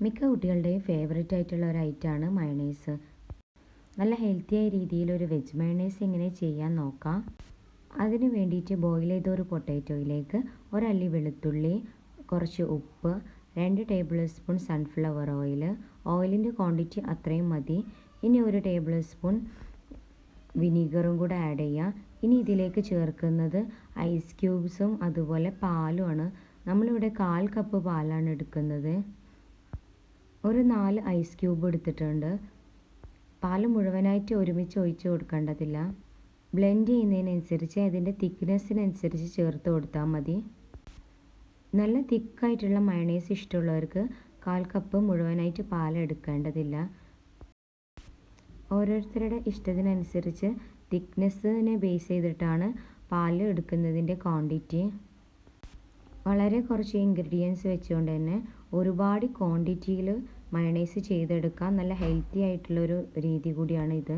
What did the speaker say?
മിക്ക കുട്ടികളുടെയും ഫേവറേറ്റ് ആയിട്ടുള്ള ഒരു ഐറ്റമാണ് മയണൈസ്. നല്ല ഹെൽത്തിയായ രീതിയിൽ ഒരു വെജ് മയണൈസ് എങ്ങനെ ചെയ്യാൻ നോക്കാം. അതിന് വേണ്ടിയിട്ട് ബോയിൽ ചെയ്ത ഒരു പൊട്ടാറ്റോയിലേക്ക് ഒരല്ലി വെളുത്തുള്ളി, കുറച്ച് ഉപ്പ്, 2 ടേബിൾ സ്പൂൺ സൺഫ്ലവർ ഓയിൽ. ഓയിലിൻ്റെ ക്വാണ്ടിറ്റി അത്രയും മതി. ഇനി 1 ടേബിൾ സ്പൂൺ വിനീഗറും കൂടെ ആഡ് ചെയ്യുക. ഇനി ഇതിലേക്ക് ചേർക്കുന്നത് ഐസ് ക്യൂബ്സും അതുപോലെ പാലുമാണ്. നമ്മളിവിടെ 1/4 കപ്പ് പാലാണ് എടുക്കുന്നത്. ഒരു 4 ഐസ് ക്യൂബ് എടുത്തിട്ടുണ്ട്. പാല് മുഴുവനായിട്ട് ഒരുമിച്ച് ഒഴിച്ച് കൊടുക്കേണ്ടതില്ല. ബ്ലെൻഡ് ചെയ്യുന്നതിനനുസരിച്ച് അതിൻ്റെ തിക്നെസ്സിനനുസരിച്ച് ചേർത്ത് കൊടുത്താൽ മതി. നല്ല തിക്കായിട്ടുള്ള മയണൈസ് ഇഷ്ടമുള്ളവർക്ക് 1/4 കപ്പ് മുഴുവനായിട്ട് പാൽ എടുക്കേണ്ടതില്ല. ഓരോരുത്തരുടെ ഇഷ്ടത്തിനനുസരിച്ച് തിക്നെസ്സിനെ ബേസ് ചെയ്തിട്ടാണ് പാൽ എടുക്കുന്നതിൻ്റെ ക്വാണ്ടിറ്റി. വളരെ കുറച്ച് ഇൻഗ്രീഡിയൻസ് വെച്ചുകൊണ്ട് തന്നെ ഒരുപാട് ക്വാണ്ടിറ്റിയിൽ മയണൈസ് ചെയ്തെടുക്കാം. നല്ല ഹെൽത്തി ആയിട്ടുള്ളൊരു രീതി കൂടിയാണ് ഇത്.